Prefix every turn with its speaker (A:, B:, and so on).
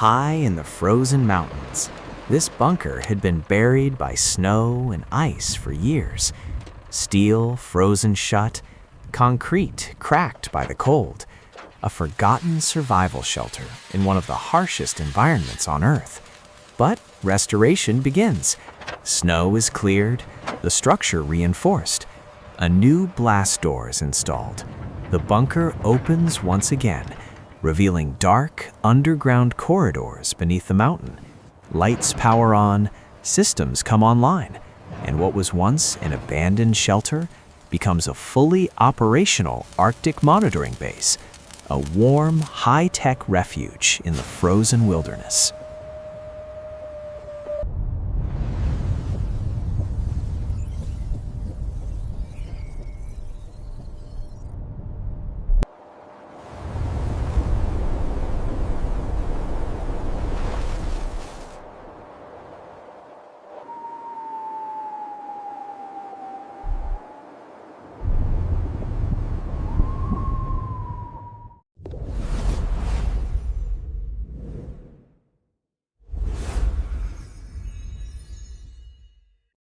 A: High in the frozen mountains, this bunker had been buried by snow and ice for years. Steel frozen shut, concrete cracked by the cold, a forgotten survival shelter in one of the harshest environments on Earth. But restoration begins. Snow is cleared, the structure reinforced. A new blast door is installed. The bunker opens once again, revealing dark, underground corridors beneath the mountain. Lights power on, systems come online, and what was once an abandoned shelter becomes a fully operational Arctic monitoring base, a warm, high-tech refuge in the frozen wilderness.